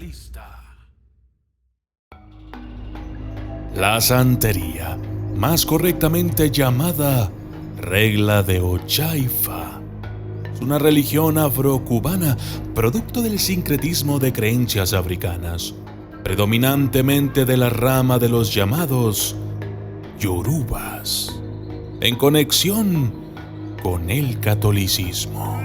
naturalista. La santería, más correctamente llamada regla de Ochaifa, es una religión afrocubana producto del sincretismo de creencias africanas, predominantemente de la rama de los llamados yorubas, en conexión con el catolicismo.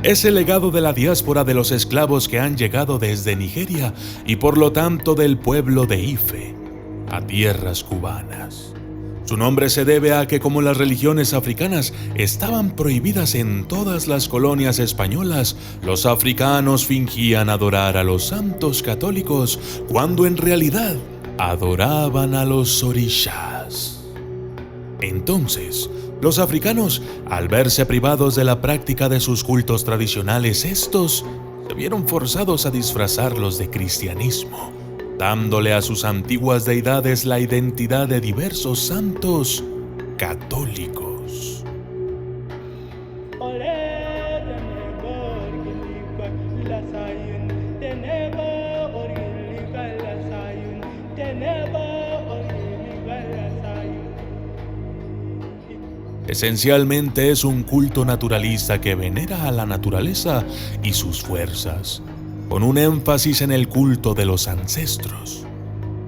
Es el legado de la diáspora de los esclavos que han llegado desde Nigeria y por lo tanto del pueblo de Ife a tierras cubanas. Su nombre se debe a que, como las religiones africanas estaban prohibidas en todas las colonias españolas, los africanos fingían adorar a los santos católicos cuando en realidad adoraban a los orishas. Entonces, los africanos, al verse privados de la práctica de sus cultos tradicionales, estos se vieron forzados a disfrazarlos de cristianismo, dándole a sus antiguas deidades la identidad de diversos santos católicos. Esencialmente es un culto naturalista que venera a la naturaleza y sus fuerzas, con un énfasis en el culto de los ancestros.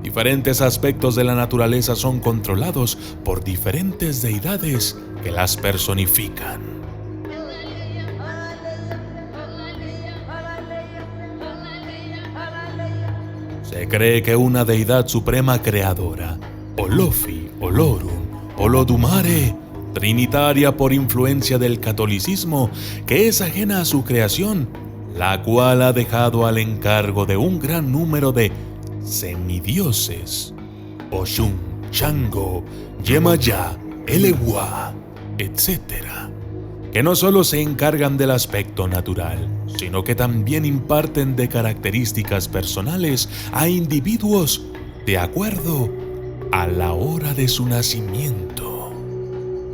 Diferentes aspectos de la naturaleza son controlados por diferentes deidades que las personifican. Se cree que una deidad suprema creadora, Olofi, Olorun, Olodumare, trinitaria por influencia del catolicismo, que es ajena a su creación, la cual ha dejado al encargo de un gran número de semidioses, Oshun, Shango, Yemayá, Elewa, etc., que no solo se encargan del aspecto natural, sino que también imparten de características personales a individuos de acuerdo a la hora de su nacimiento.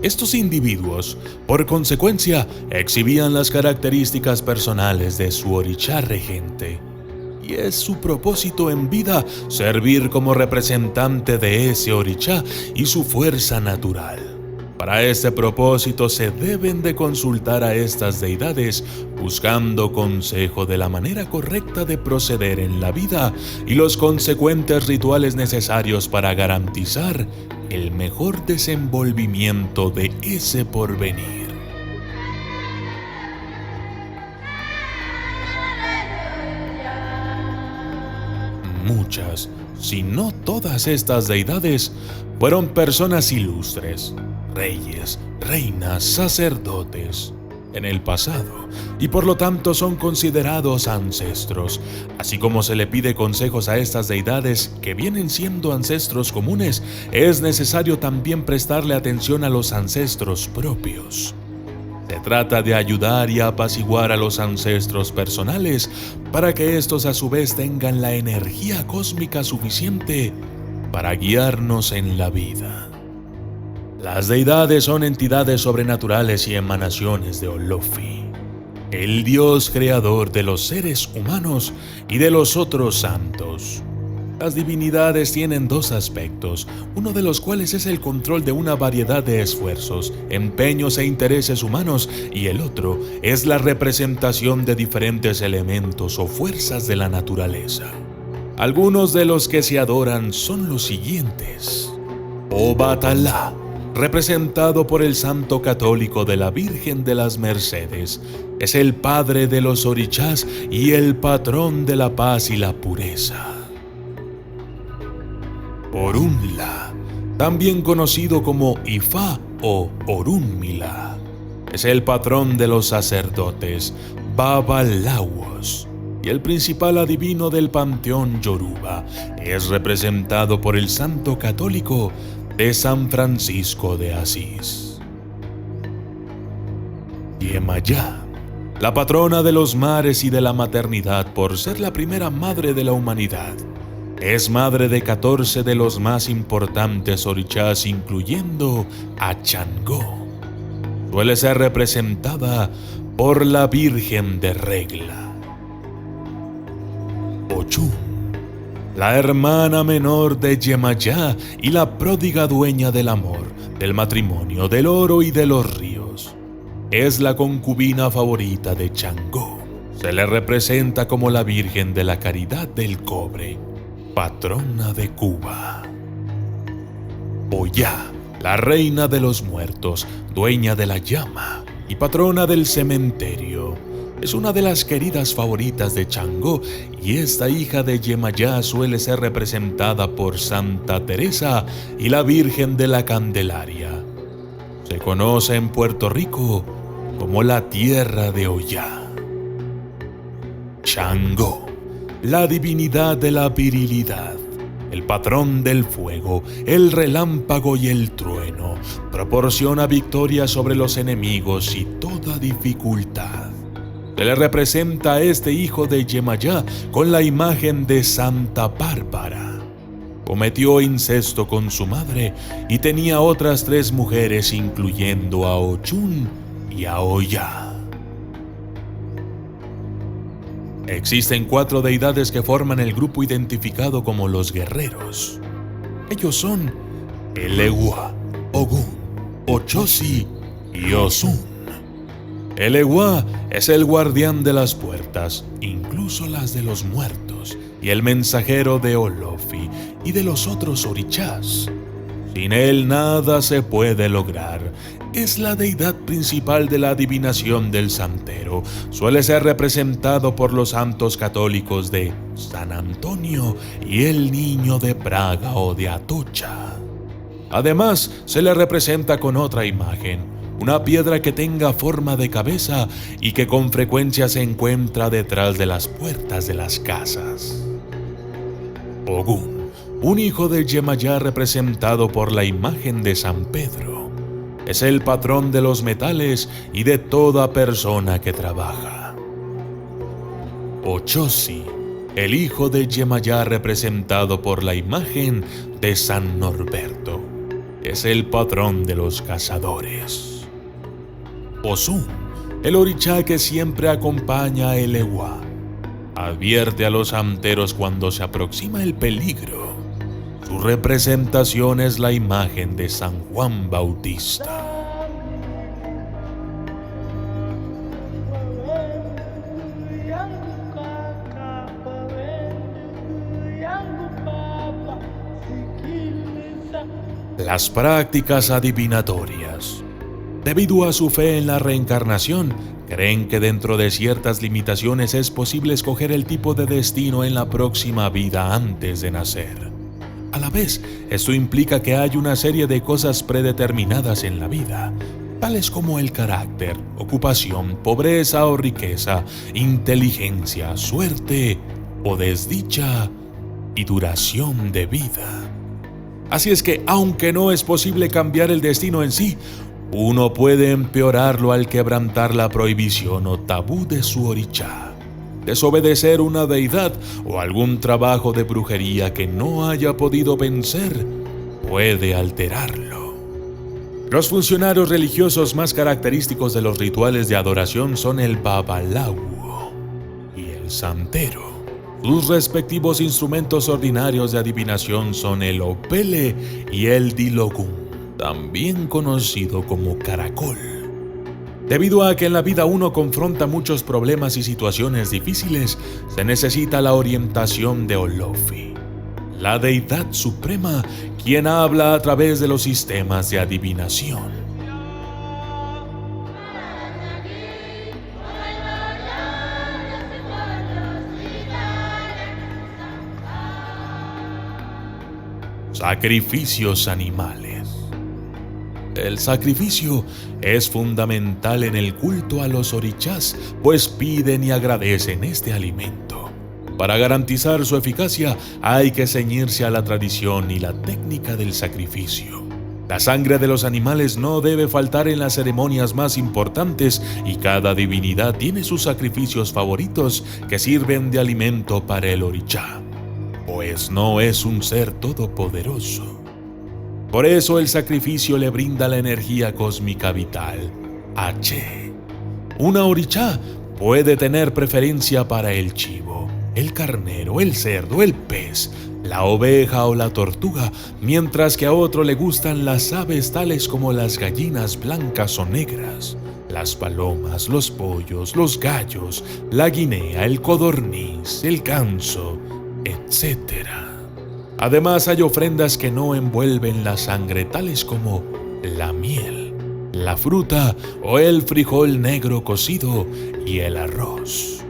Estos individuos, por consecuencia, exhibían las características personales de su orishá regente, y es su propósito en vida servir como representante de ese orishá y su fuerza natural. Para este propósito se deben de consultar a estas deidades buscando consejo de la manera correcta de proceder en la vida y los consecuentes rituales necesarios para garantizar el mejor desenvolvimiento de ese porvenir. Muchas, si no todas estas deidades, fueron personas ilustres, reyes, reinas, sacerdotes, en el pasado, y por lo tanto son considerados ancestros, así como se le pide consejos a estas deidades que vienen siendo ancestros comunes. Es necesario también prestarle atención a los ancestros propios. Se trata de ayudar y apaciguar a los ancestros personales para que estos a su vez tengan la energía cósmica suficiente para guiarnos en la vida. Las deidades son entidades sobrenaturales y emanaciones de Olofi, el Dios creador de los seres humanos y de los otros santos. Las divinidades tienen dos aspectos, uno de los cuales es el control de una variedad de esfuerzos, empeños e intereses humanos, y el otro es la representación de diferentes elementos o fuerzas de la naturaleza. Algunos de los que se adoran son los siguientes: Obatalá, representado por el santo católico de la Virgen de las Mercedes, es el padre de los orishás y el patrón de la paz y la pureza. Orunmila, también conocido como Ifá o Orunmila, es el patrón de los sacerdotes, Babalawos, y el principal adivino del panteón yoruba. Es representado por el santo católico de San Francisco de Asís. Yemayá, la patrona de los mares y de la maternidad por ser la primera madre de la humanidad, Es madre de 14 de los más importantes orichás, incluyendo a Changó. Suele ser representada por la Virgen de Regla. Ochun, la hermana menor de Yemayá y la pródiga dueña del amor, del matrimonio, del oro y de los ríos. Es la concubina favorita de Changó. Se le representa como la Virgen de la Caridad del Cobre, patrona de Cuba. Oya, la reina de los muertos, dueña de la llama y patrona del cementerio. Es una de las queridas favoritas de Changó y esta hija de Yemayá suele ser representada por Santa Teresa y la Virgen de la Candelaria. Se conoce en Puerto Rico como la tierra de Oya. Changó, la divinidad de la virilidad, el patrón del fuego, el relámpago y el trueno, proporciona victoria sobre los enemigos y toda dificultad. Se le representa a este hijo de Yemayá con la imagen de Santa Bárbara. Cometió incesto con su madre y tenía otras 3 mujeres, incluyendo a Ochun y a Oya. Existen 4 deidades que forman el grupo identificado como los guerreros. Ellos son Elewa, Ogún, Ochosi y Osun. Elewa es el guardián de las puertas, incluso las de los muertos, y el mensajero de Olofi y de los otros orichás. Sin él nada se puede lograr. Es la deidad principal de la adivinación del santero. Suele ser representado por los santos católicos de San Antonio y el Niño de Praga o de Atocha. Además, se le representa con otra imagen, una piedra que tenga forma de cabeza y que con frecuencia se encuentra detrás de las puertas de las casas. Ogún, un hijo de Yemayá representado por la imagen de San Pedro. Es el patrón de los metales y de toda persona que trabaja. Ochosi, el hijo de Yemayá representado por la imagen de San Norberto. Es el patrón de los cazadores. Osun, el orichá que siempre acompaña a Elewa. Advierte a los santeros cuando se aproxima el peligro. Su representación es la imagen de San Juan Bautista. Las prácticas adivinatorias. Debido a su fe en la reencarnación, creen que dentro de ciertas limitaciones es posible escoger el tipo de destino en la próxima vida antes de nacer. A la vez, esto implica que hay una serie de cosas predeterminadas en la vida, tales como el carácter, ocupación, pobreza o riqueza, inteligencia, suerte o desdicha y duración de vida. Así es que, aunque no es posible cambiar el destino en sí, uno puede empeorarlo al quebrantar la prohibición o tabú de su orichá. Desobedecer una deidad o algún trabajo de brujería que no haya podido vencer puede alterarlo. Los funcionarios religiosos más característicos de los rituales de adoración son el babalawo y el santero. Sus respectivos instrumentos ordinarios de adivinación son el opele y el dilogún, también conocido como caracol. Debido a que en la vida uno confronta muchos problemas y situaciones difíciles, se necesita la orientación de Olofi, la deidad suprema, quien habla a través de los sistemas de adivinación. Sacrificios animales. El sacrificio es fundamental en el culto a los orichás, pues piden y agradecen este alimento. Para garantizar su eficacia, hay que ceñirse a la tradición y la técnica del sacrificio. La sangre de los animales no debe faltar en las ceremonias más importantes y cada divinidad tiene sus sacrificios favoritos que sirven de alimento para el orichá. pues no es un ser todopoderoso. Por eso el sacrificio le brinda la energía cósmica vital, H. Una orichá puede tener preferencia para el chivo, el carnero, el cerdo, el pez, la oveja o la tortuga, mientras que a otro le gustan las aves tales como las gallinas blancas o negras, las palomas, los pollos, los gallos, la guinea, el codorniz, el ganso, etc. Además hay ofrendas que no envuelven la sangre, tales como la miel, la fruta o el frijol negro cocido y el arroz.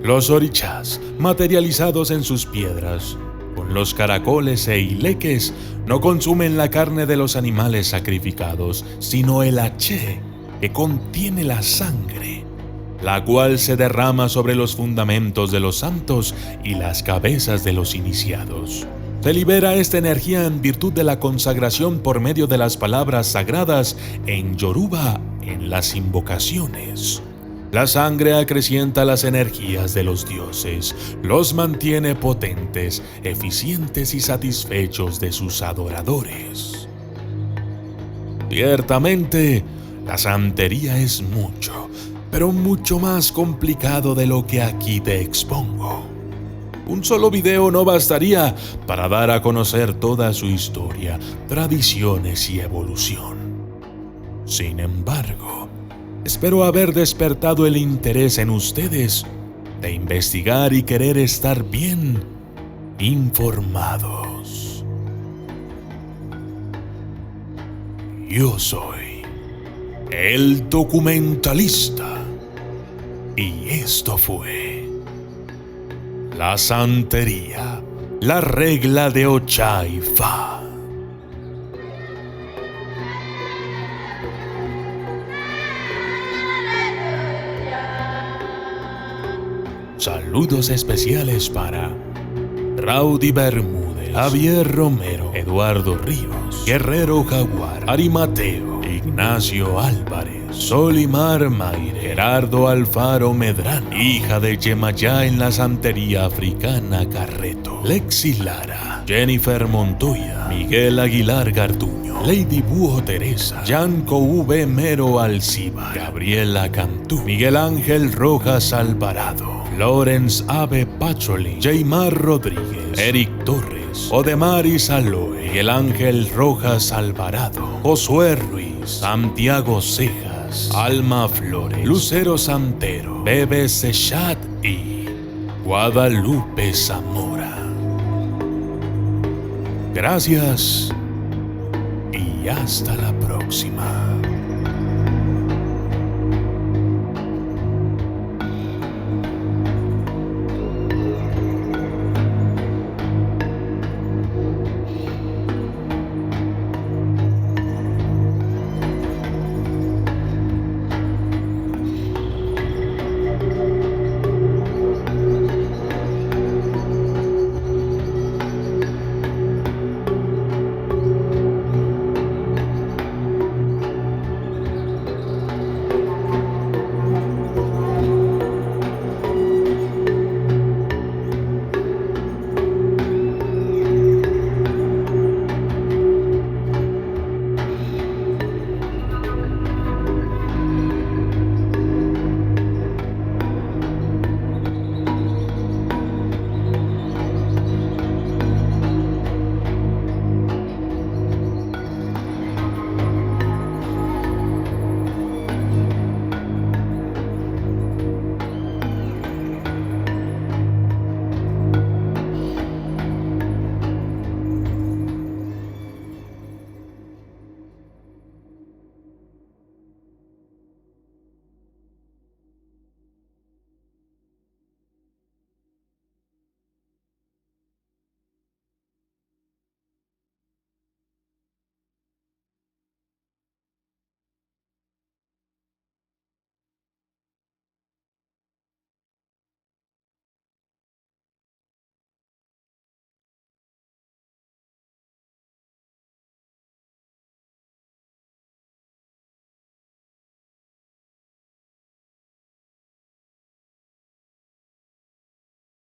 Los orichás, materializados en sus piedras, con los caracoles e ileques, no consumen la carne de los animales sacrificados, sino el haché, que contiene la sangre, la cual se derrama sobre los fundamentos de los santos y las cabezas de los iniciados. Se libera esta energía en virtud de la consagración por medio de las palabras sagradas en Yoruba en las invocaciones. La sangre acrecienta las energías de los dioses, los mantiene potentes, eficientes y satisfechos de sus adoradores. Ciertamente, la santería es mucho, pero mucho más complicado de lo que aquí te expongo. Un solo video no bastaría para dar a conocer toda su historia, tradiciones y evolución. Sin embargo, espero haber despertado el interés en ustedes de investigar y querer estar bien informados. Yo soy el documentalista y esto fue la santería, la regla de Ochá y Fá. Saludos especiales para Raudy Bermúdez, Javier Romero, Eduardo Ríos, Guerrero Jaguar, Arimateo, Ignacio Álvarez, Solimar Maire, Gerardo Alfaro Medrano, hija de Yemayá en la santería africana Carreto, Lexi Lara, Jennifer Montoya, Miguel Aguilar Garduño, Lady Búho Teresa, Yanko V. Mero Alciba, Gabriela Cantú, Miguel Ángel Rojas Alvarado, Lawrence Ave Pacholi, Jaymar Rodríguez, Eric Torres, Odemaris Aloe, Miguel Ángel Rojas Alvarado, Josué Ruiz, Santiago Cejas, Alma Flores, Lucero Santero, Bebe Sechat y Guadalupe Zamora. Gracias y hasta la próxima.